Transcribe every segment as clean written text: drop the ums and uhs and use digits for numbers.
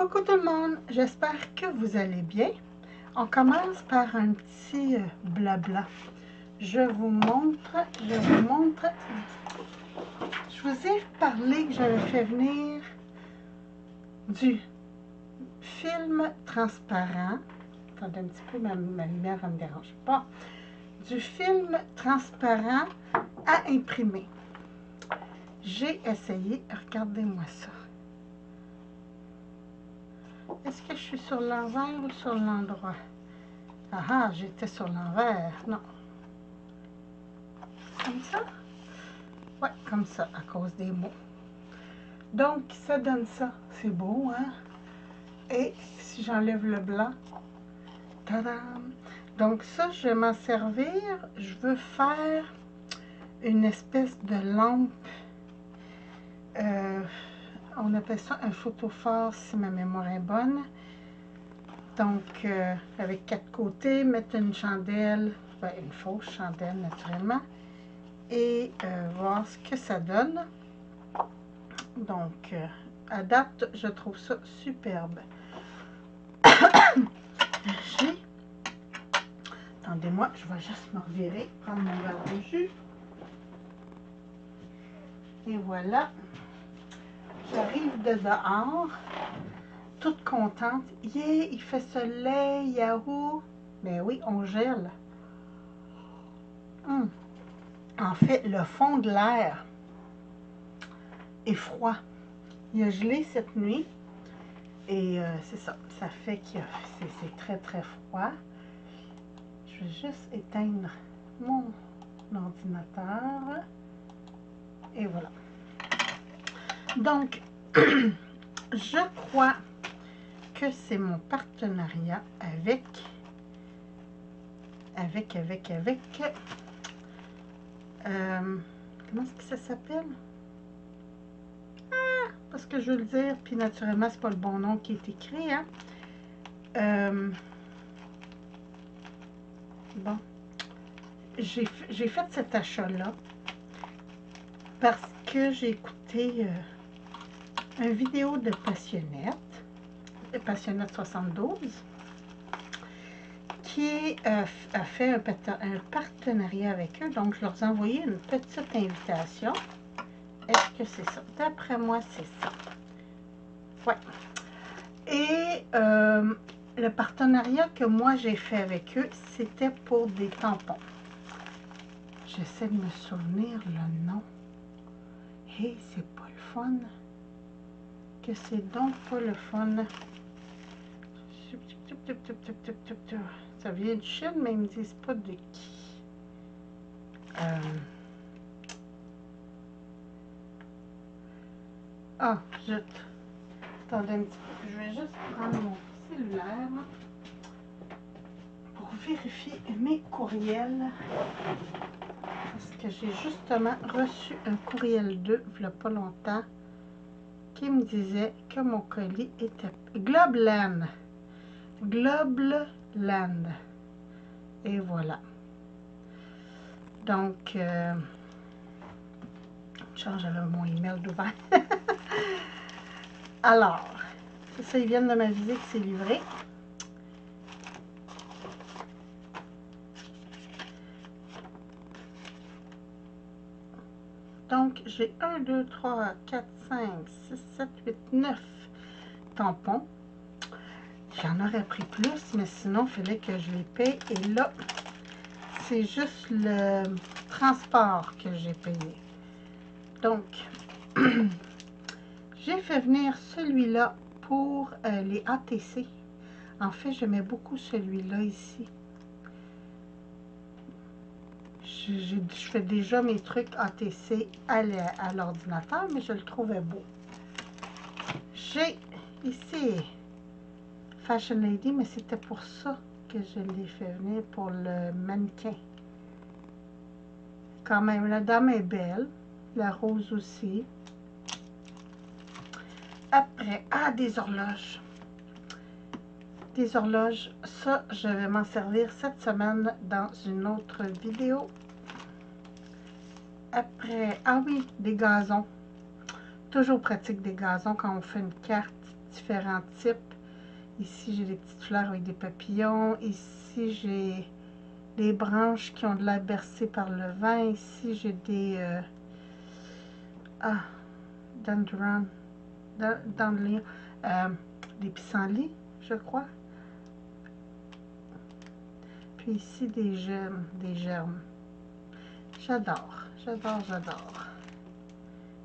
Coucou tout le monde, j'espère que vous allez bien. On commence par un petit blabla. Je vous montre. Je vous ai parlé que j'avais fait venir du film transparent. Attendez un petit peu, ma lumière ne me dérange pas. Du film transparent à imprimer. J'ai essayé, regardez-moi ça. Est-ce que je suis sur l'envers ou sur l'endroit? Ah, j'étais sur l'envers. Non. Comme ça? Ouais, comme ça, à cause des mots. Donc, ça donne ça. C'est beau, hein? Et si j'enlève le blanc, tadam! Donc ça, je vais m'en servir. Je veux faire une espèce de lampe. On appelle ça un photophore, si ma mémoire est bonne. Donc, avec 4 côtés, mettre une chandelle, ben, une fausse chandelle naturellement, et voir ce que ça donne. Donc, à date, je trouve ça superbe. Attendez-moi, je vais juste me revirer, prendre mon verre de jus. Et voilà. J'arrive de dehors, toute contente. Yeah, il fait soleil, yahoo! Mais oui, on gèle. En fait, le fond de l'air est froid. Il a gelé cette nuit. Et c'est ça. Ça fait que c'est très, très froid. Je vais juste éteindre mon ordinateur. Et voilà. Donc, je crois que c'est mon partenariat avec comment est-ce que ça s'appelle? Ah, parce que je veux le dire, puis naturellement, c'est pas le bon nom qui est écrit, hein? Bon, j'ai fait cet achat-là parce que j'ai écouté une vidéo de Passionnette 72, qui a fait un partenariat avec eux. Donc, je leur ai envoyé une petite invitation. Est-ce que c'est ça? D'après moi, c'est ça. Ouais. Et le partenariat que moi, j'ai fait avec eux, c'était pour des tampons. J'essaie de me souvenir le nom. Hey, c'est pas le fun. Que c'est donc pas le fun. Ça vient du Chine, mais ils me disent pas de qui. Ah, zut. Attendez un petit peu. Je vais juste prendre mon cellulaire pour vérifier mes courriels. Parce que j'ai justement reçu un courriel d'eux, il n'y a pas longtemps, qui me disait que mon colis était Globland. Globland. Et voilà. Donc, j'avais mon email d'ouvert. Alors, c'est ça, ils viennent de m'aviser que c'est livré. Donc, j'ai 1, 2, 3, 4, 5, 6, 7, 8, 9 tampons. J'en aurais pris plus, mais sinon, il fallait que je les paye. Et là, c'est juste le transport que j'ai payé. Donc, j'ai fait venir celui-là pour les ATC. En fait, j'aimais beaucoup celui-là ici. Je fais déjà mes trucs ATC à l'ordinateur, mais je le trouvais beau. J'ai ici Fashion Lady, mais c'était pour ça que je l'ai fait venir, pour le mannequin. Quand même, la dame est belle. La rose aussi. Après, des horloges. Des horloges. Ça, je vais m'en servir cette semaine dans une autre vidéo. Après, oui, des gazons. Toujours pratique des gazons quand on fait une carte différents types. Ici, j'ai des petites fleurs avec des papillons. Ici, j'ai des branches qui ont de l'air bercées par le vent. Ici, j'ai des... dandelion. Des pissenlits, je crois. Puis ici, des germes. J'adore, j'adore, j'adore.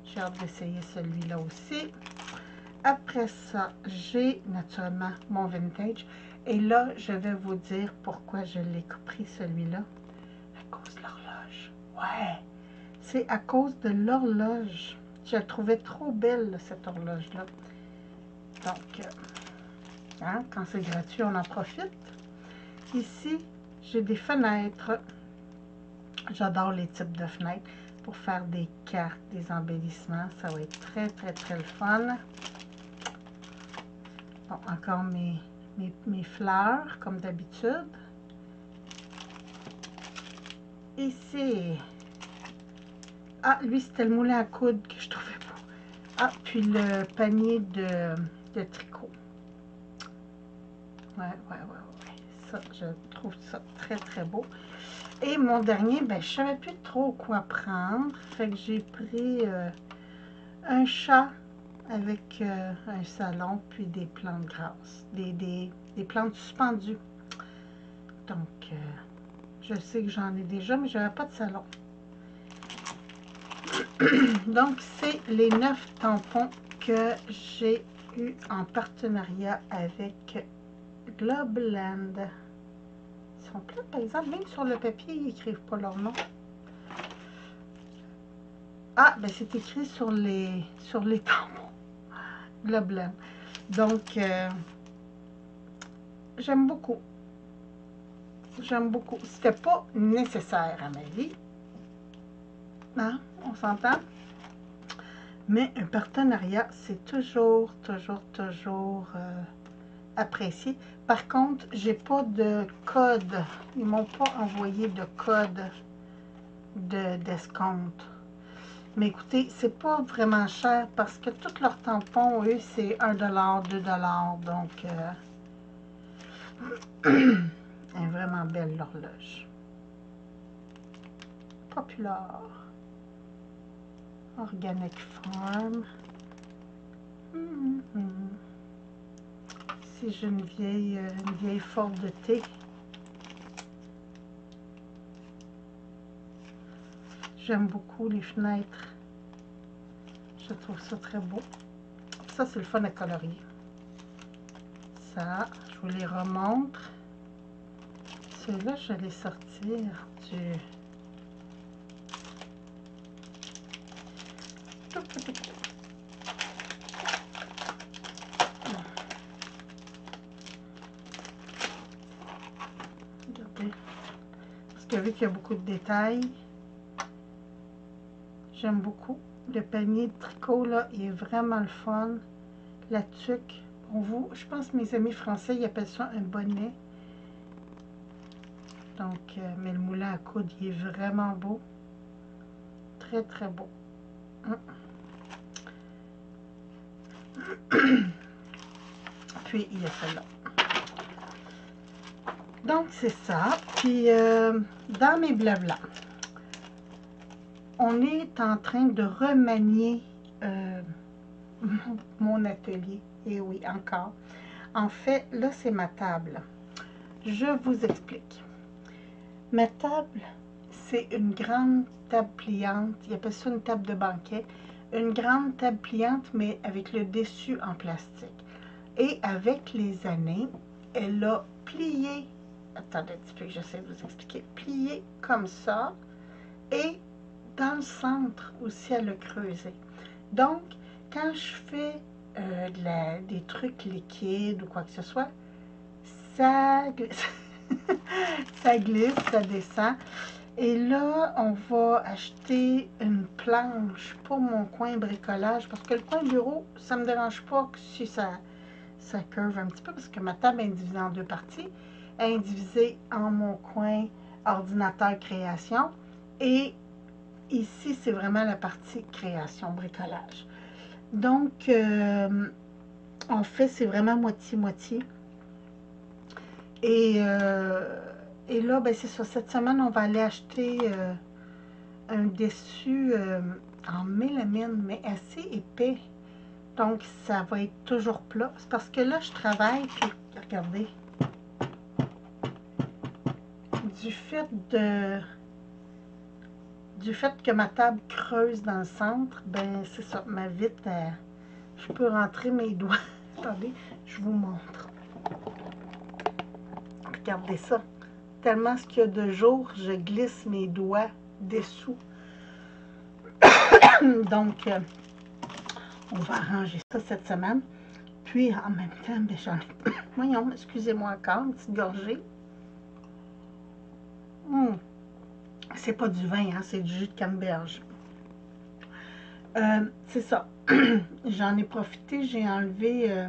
J'ai hâte d'essayer celui-là aussi. Après ça, j'ai naturellement mon vintage. Et là, je vais vous dire pourquoi je l'ai pris celui-là. À cause de l'horloge. Ouais, c'est à cause de l'horloge. Je la trouvais trop belle, cette horloge-là. Donc, hein, quand c'est gratuit, on en profite. Ici, j'ai des fenêtres. J'adore les types de fenêtres pour faire des cartes, des embellissements. Ça va être très, très, très le fun. Bon, encore mes fleurs, comme d'habitude. Ici. Ah, lui, c'était le moulin à coudre que je trouvais beau. Ah, puis le panier de tricot. Ouais. Ça, je trouve ça très, très beau. Et mon dernier, ben, je savais plus trop quoi prendre. Fait que j'ai pris un chat avec un salon, puis des plantes grasses, des plantes suspendues. Donc, je sais que j'en ai déjà, mais je n'avais pas de salon. Donc, c'est les 9 tampons que j'ai eu en partenariat avec Globland. Ils sont pleins, par exemple, même sur le papier, ils n'écrivent pas leur nom. Ah, ben c'est écrit sur les tampons. Globland. Donc, j'aime beaucoup. J'aime beaucoup. C'était pas nécessaire à ma vie. Hein? On s'entend? Mais un partenariat, c'est toujours apprécié. Par contre, j'ai pas de code. Ils m'ont pas envoyé de code d'escompte. Mais écoutez, c'est pas vraiment cher parce que tous leurs tampons, eux, c'est 1 $, 2 $. Donc, elle est vraiment belle l'horloge. Popular. Organic Farm. Si j'ai une vieille forme de thé. J'aime beaucoup les fenêtres. Je trouve ça très beau. Ça, c'est le fun à colorier. Ça, je vous les remontre. Celui-là, je vais les sortir du... Regardez. Parce que vu qu'il y a beaucoup de détails, j'aime beaucoup. Le panier de tricot, là, il est vraiment le fun. La tuque, pour vous, je pense que mes amis français, ils appellent ça un bonnet. Donc, mais le moulin à coudre, il est vraiment beau. Très, très beau. Puis, il y a celle-là. Donc, c'est ça. Puis, dans mes blabla, on est en train de remanier mon atelier. Et oui, encore. En fait, là, c'est ma table. Je vous explique. Ma table, c'est une grande table pliante. Il appelle ça une table de banquet. Une grande table pliante, mais avec le dessus en plastique. Et avec les années, elle a plié. Attendez un petit peu que j'essaie de vous expliquer. Plié comme ça. Et dans le centre aussi, elle a creusé. Donc, quand je fais des trucs liquides ou quoi que ce soit, ça glisse. Ça glisse, ça descend. Et là, on va acheter une planche pour mon coin bricolage. Parce que le coin bureau, ça ne me dérange pas que si ça curve un petit peu. Parce que ma table est divisée en deux parties. Elle est divisée en mon coin ordinateur création. Et ici, c'est vraiment la partie création, bricolage. Donc, En fait, c'est vraiment moitié-moitié. Et là, ben, c'est ça. Cette semaine, on va aller acheter un dessus en mélamine, mais assez épais. Donc, ça va être toujours plat. C'est parce que là, je travaille, puis regardez, du fait que ma table creuse dans le centre, ben c'est ça, ma vitre, je peux rentrer mes doigts. Attendez, je vous montre. Regardez ça. Tellement ce qu'il y a de jour, je glisse mes doigts dessous. Donc, on va arranger ça cette semaine. Puis, en même temps, ben, j'en ai... Voyons, excusez-moi encore, une petite gorgée. C'est pas du vin, hein, c'est du jus de canneberge. C'est ça. J'en ai profité, j'ai enlevé...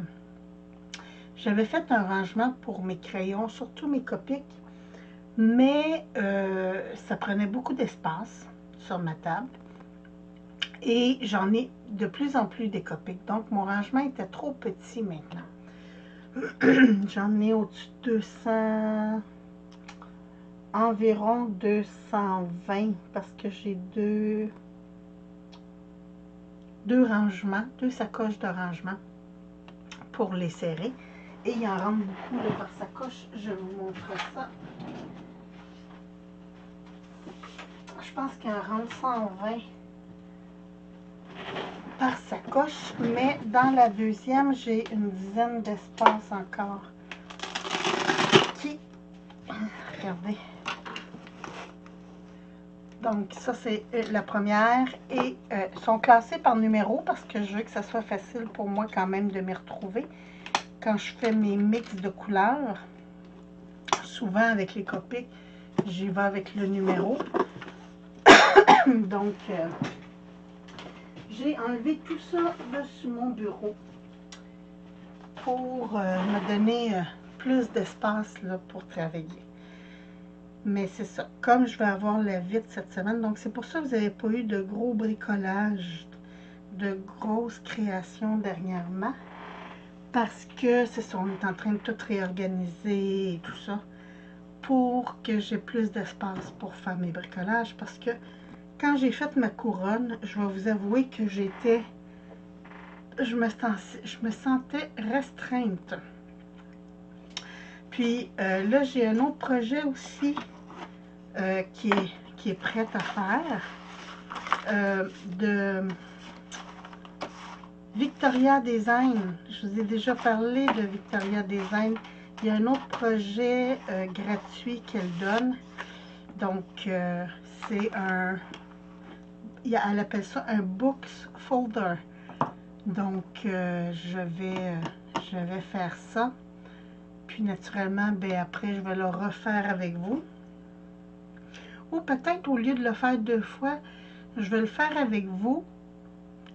j'avais fait un rangement pour mes crayons, surtout mes Copics, mais ça prenait beaucoup d'espace sur ma table. Et j'en ai de plus en plus des Copics. Donc, mon rangement était trop petit maintenant. J'en ai au-dessus de 200... environ 220 parce que j'ai deux rangements, deux sacoches de rangement pour les serrer. Et il en rentre beaucoup là, par sacoche. Je vous montre ça. Je pense qu'il en rentre 120 par sacoche, mais dans la deuxième, j'ai une dizaine d'espaces encore qui... Regardez. Donc, ça, c'est la première. Et sont classés par numéro parce que je veux que ça soit facile pour moi quand même de m'y retrouver. Quand je fais mes mix de couleurs, souvent avec les Copics, j'y vais avec le numéro. Donc, j'ai enlevé tout ça là sur mon bureau pour me donner plus d'espace pour travailler. Mais c'est ça, comme je vais avoir la vitre cette semaine, donc c'est pour ça que vous n'avez pas eu de gros bricolage, de grosses créations dernièrement. Parce que c'est ça, on est en train de tout réorganiser et tout ça pour que j'ai plus d'espace pour faire mes bricolages. Parce que quand j'ai fait ma couronne, je vais vous avouer que je me sentais restreinte. Puis là, j'ai un autre projet aussi qui est prêt à faire de Victoria Design. Je vous ai déjà parlé de Victoria Design. Il y a un autre projet gratuit qu'elle donne. Donc, c'est un... Elle appelle ça un Books Folder. Donc, je vais faire ça. Puis, naturellement, ben, après, je vais le refaire avec vous. Ou peut-être, au lieu de le faire 2 fois, je vais le faire avec vous,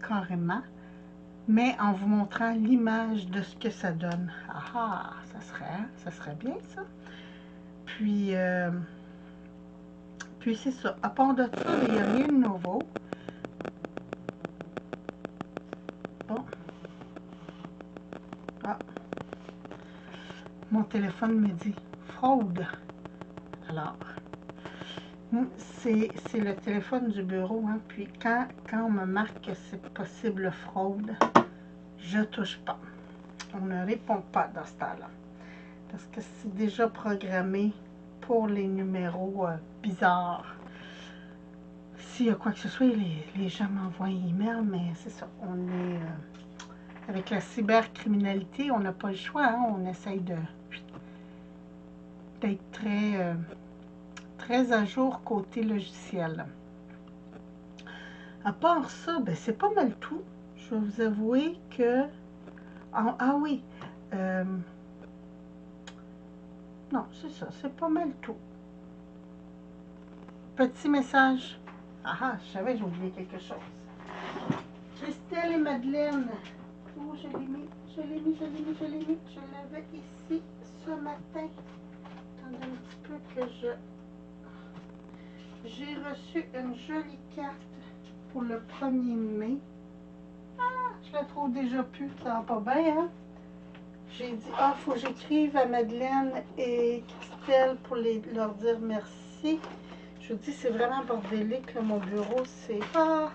carrément. Mais en vous montrant l'image de ce que ça donne. Ah, ça serait bien, ça. Puis c'est ça. À part de ça, il n'y a rien de nouveau. Bon. Ah. Mon téléphone me dit fraude. Alors, c'est le téléphone du bureau. Hein. Puis quand on me marque que c'est possible fraude, je touche pas. On ne répond pas dans ce temps-là. Parce que c'est déjà programmé pour les numéros bizarres. S'il y a quoi que ce soit, les gens m'envoient un email, mais c'est ça. On est avec la cybercriminalité, on n'a pas le choix. Hein, on essaye d'être très à jour côté logiciel. À part ça, ben, c'est pas mal tout. Je vais vous avouer que... Ah oui, non, c'est ça, c'est pas mal tout. Petit message. Ah, je savais que j'ai oublié quelque chose. Christelle et Madeleine. Oh, je l'ai mis. Je l'avais ici ce matin. Attendez un petit peu que j'ai reçu une jolie carte pour le 1er mai. Ah, je la trouve déjà plus. Ça va pas bien, hein? J'ai dit, ah, faut que j'écrive à Madeleine et Christelle pour leur dire merci. Je vous dis, c'est vraiment bordélique, là, mon bureau, c'est... Ah!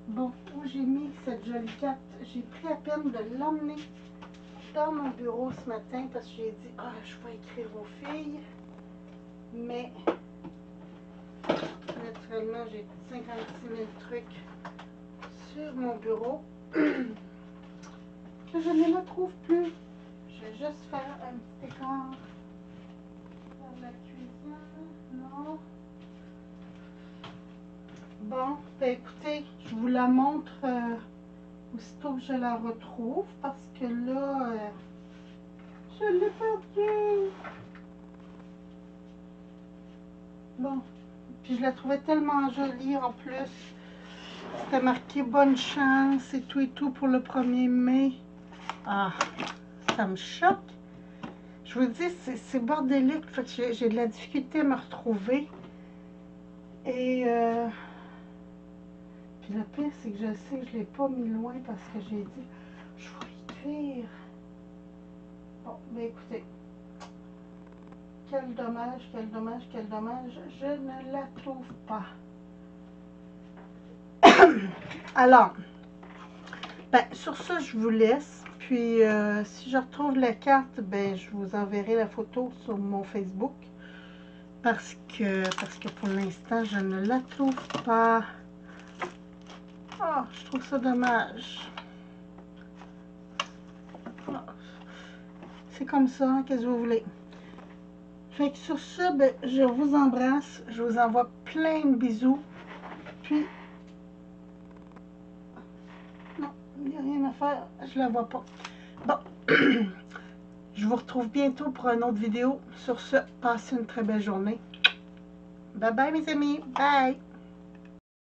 Bon, où j'ai mis cette jolie carte? J'ai pris la peine de l'emmener dans mon bureau ce matin parce que j'ai dit, ah, je vais écrire aux filles. Mais, naturellement, j'ai 56 000 trucs sur mon bureau. Que je ne le trouve plus. Je vais juste faire un petit écart dans la cuisine. Non. Bon, ben écoutez, je vous la montre aussitôt que je la retrouve parce que là, je l'ai perdue. Bon, puis je la trouvais tellement jolie en plus. C'était marqué bonne chance et tout pour le 1er mai. Ah, ça me choque. Je vous dis, c'est bordélique, fait que j'ai de la difficulté à me retrouver. Et puis le pire, c'est que je sais que je ne l'ai pas mis loin parce que j'ai dit, je vais écrire. Bon, ben écoutez, quel dommage, quel dommage, quel dommage, je ne la trouve pas. Alors, ben sur ça, je vous laisse. Puis, si je retrouve la carte, ben je vous enverrai la photo sur mon Facebook. Parce que pour l'instant, je ne la trouve pas. Oh, je trouve ça dommage. Oh, c'est comme ça, hein, qu'est-ce que vous voulez. Fait que sur ça, ben, je vous embrasse. Je vous envoie plein de bisous. Puis, non, il n'y a rien à faire. Je la vois pas. Bon, je vous retrouve bientôt pour une autre vidéo. Sur ce, passez une très belle journée. Bye bye mes amis. Bye.